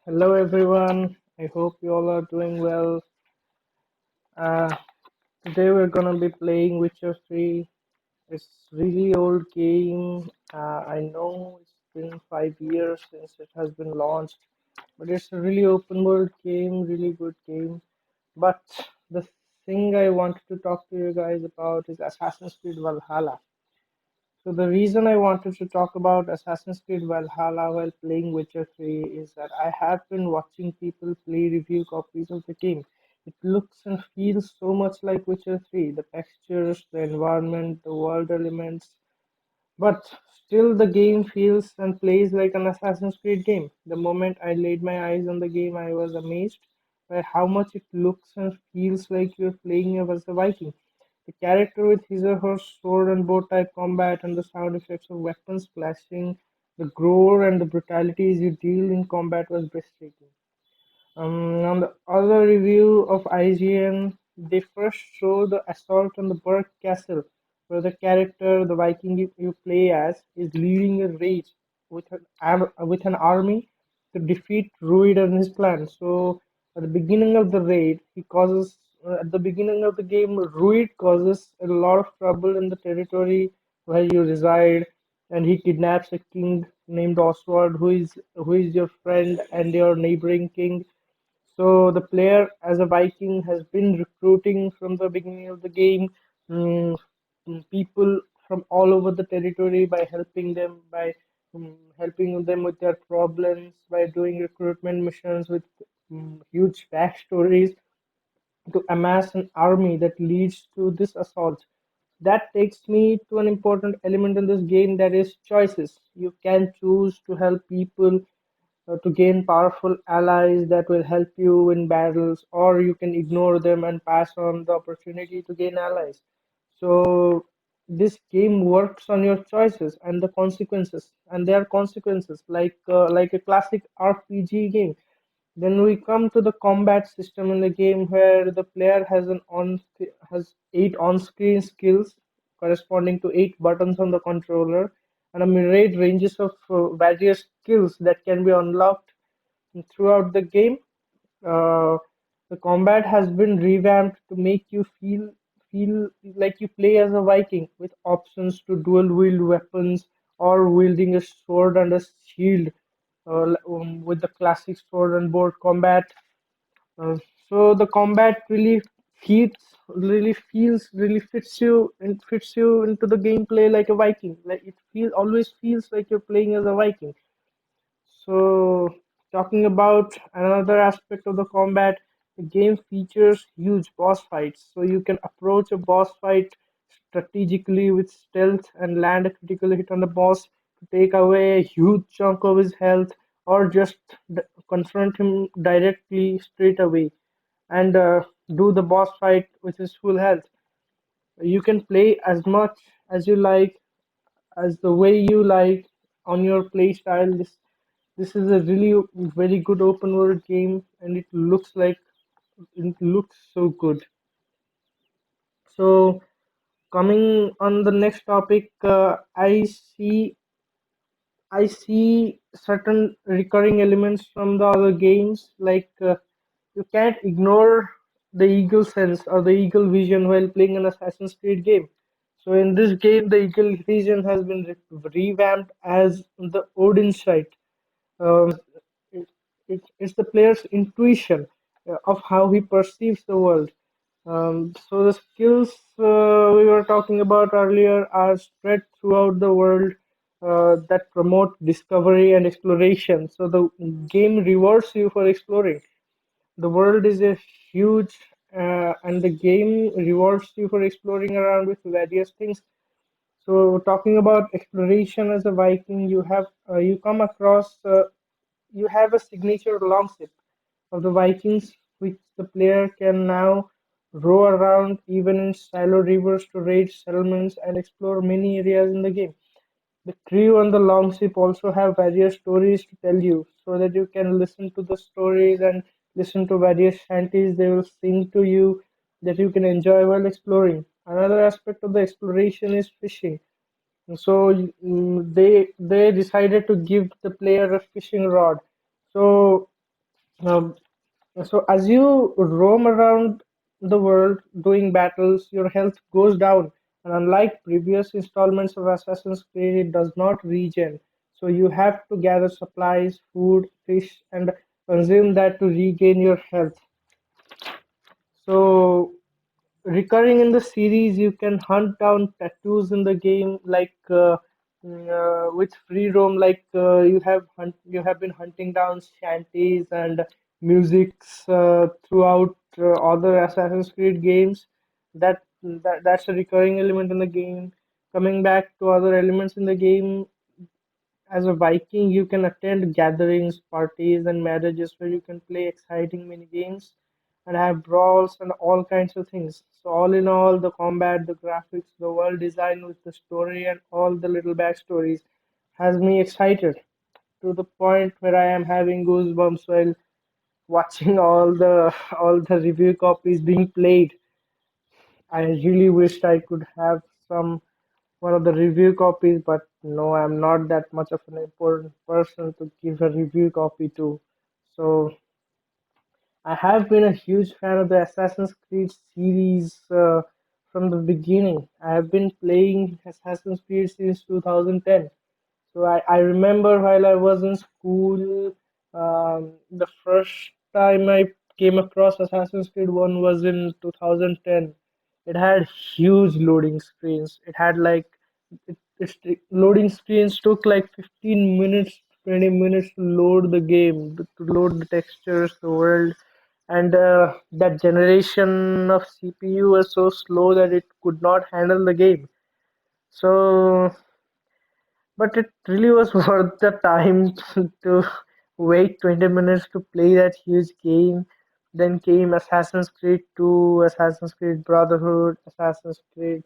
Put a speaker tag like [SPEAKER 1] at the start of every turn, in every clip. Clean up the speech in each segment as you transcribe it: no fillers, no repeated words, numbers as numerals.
[SPEAKER 1] Hello everyone. I hope you all are doing well. Uh, Today we're gonna be playing Witcher 3. It's really old game. I know it's been 5 years since it has been launched, but it's a really open world game, really good game. But the thing I wanted to talk to you guys about is Assassin's Creed Valhalla. So the reason I wanted to talk about Assassin's Creed Valhalla while playing Witcher 3 is that I have been watching people play review copies of the game. It looks and feels so much like Witcher 3, the textures, the environment, the world elements, but still the game feels and plays like an Assassin's Creed game. The moment I laid my eyes on the game, I was amazed by how much it looks and feels like you're playing as a Viking. The character with his or her sword and bow type combat and the sound effects of weapons clashing, the gore and the brutalities you deal in combat was breathtaking. On the other review of IGN, they first show the assault on the Burg Castle, where the character, the Viking you play as, is leading a raid with an army to defeat Ruid and his clan. So, at the beginning of the raid, at the beginning of the game, Ruid causes a lot of trouble in the territory where you reside, and he kidnaps a king named Oswald, who is your friend and your neighboring king. So the player as a Viking has been recruiting from the beginning of the game mm, people from all over the territory by helping them with their problems, by doing recruitment missions with huge backstories to amass an army that leads to this assault. That takes me to an important element in this game, that is choices. You can choose to help people to gain powerful allies that will help you win battles, or you can ignore them and pass on the opportunity to gain allies. So this game works on your choices and the consequences, and there are consequences like a classic RPG game. Then we come to the combat system in the game, where the player has 8 on-screen skills corresponding to 8 buttons on the controller, and a myriad ranges of various skills that can be unlocked throughout the game. Uh, the combat has been revamped to make you feel like you play as a Viking, with options to dual wield weapons or wielding a sword and a shield, with the classic sword and board combat. Uh, so the combat really fits you and fits you into the gameplay like a Viking. Like it always feels like you're playing as a Viking. So, talking about another aspect of the combat, the game features huge boss fights. So, you can approach a boss fight strategically with stealth and land a critical hit on the boss to take away a huge chunk of his health, or just confront him directly straight away and do the boss fight with his full health. You can play as much as you like, as the way you like, on your play style. This is a really very good open world game, and it looks so good. So coming on the next topic, I see certain recurring elements from the other games, like you can't ignore the eagle sense or the eagle vision while playing an Assassin's Creed game. So in this game, the eagle vision has been revamped as the Odin sight. Um, it's the player's intuition of how he perceives the world. So the skills we were talking about earlier are spread throughout the world, that promote discovery and exploration. So the game rewards you for exploring. The world is a huge, and the game rewards you for exploring around with various things. So talking about exploration as a Viking, you come across you have a signature longship of the Vikings, which the player can now row around even in shallow rivers to raid settlements and explore many areas in the game. The crew on the longship also have various stories to tell you, so that you can listen to the stories and listen to various shanties they will sing to you, that you can enjoy while exploring. Another aspect of the exploration is fishing. So they decided to give the player a fishing rod. So Um, so as you roam around the world doing battles, your health goes down, and unlike previous installments of Assassin's Creed, it does not regen. So you have to gather supplies, food, fish, and consume that to regain your health. So recurring in the series, you can hunt down tattoos in the game, like with free roam, like you have been hunting down shanties and musics throughout other Assassin's Creed games. That's a recurring element in the game. Coming back to other elements in the game, as a Viking, you can attend gatherings, parties, and marriages where you can play exciting mini games and have brawls and all kinds of things. So, all in all, the combat, the graphics, the world design with the story, and all the little backstories has me excited to the point where I am having goosebumps while watching all the review copies being played. I really wished I could have some one of the review copies, but no, I'm not that much of an important person to give a review copy to. So I have been a huge fan of the Assassin's Creed series from the beginning. I have been playing Assassin's Creed since 2010. So I remember while I was in school, the first time I came across Assassin's Creed 1 was in 2010. It had huge loading screens. Loading screens took like 15 minutes, 20 minutes to load the game, to load the textures, the world. And that generation of CPU was so slow that it could not handle the game. So but it really was worth the time to wait 20 minutes to play that huge game. Then came Assassin's Creed 2, Assassin's Creed Brotherhood, Assassin's Creed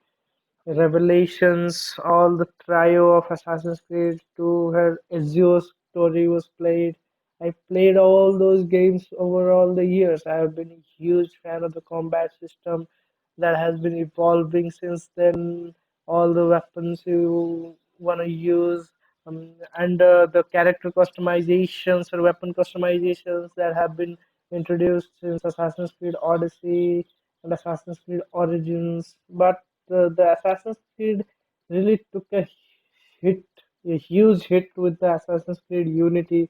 [SPEAKER 1] Revelations, all the trio of Assassin's Creed 2, her Ezio's story was played. I played all those games over all the years. I have been a huge fan of the combat system that has been evolving since then. All the weapons you want to use, and the character customizations or weapon customizations that have been introduced since Assassin's Creed Odyssey and Assassin's Creed Origins. But the Assassin's Creed really took a hit, a huge hit with the Assassin's Creed Unity,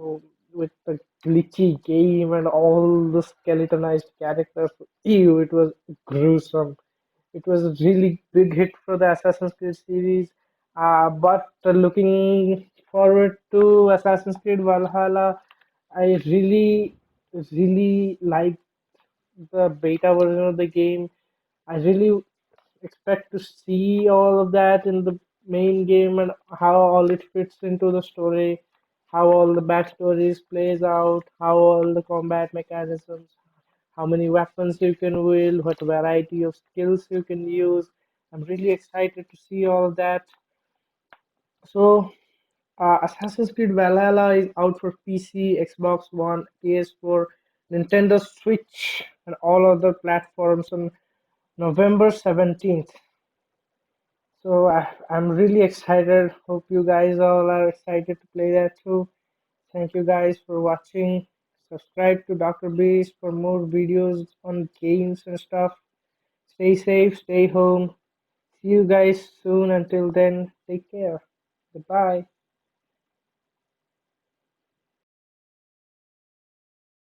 [SPEAKER 1] uh, with the glitchy game and all the skeletonized characters. Ew, it was gruesome. It was a really big hit for the Assassin's Creed series. But looking forward to Assassin's Creed Valhalla, I really like the beta version of the game. I really expect to see all of that in the main game and how all it fits into the story, how all the backstories plays out, how all the combat mechanisms, how many weapons you can wield, what variety of skills you can use. I'm really excited to see all of that. So, Assassin's Creed Valhalla is out for PC, Xbox One, PS4, Nintendo Switch, and all other platforms on November 17th. So I'm really excited. Hope you guys all are excited to play that too. Thank you guys for watching. Subscribe to Dr. Beast for more videos on games and stuff. Stay safe, stay home. See you guys soon. Until then, take care. Goodbye.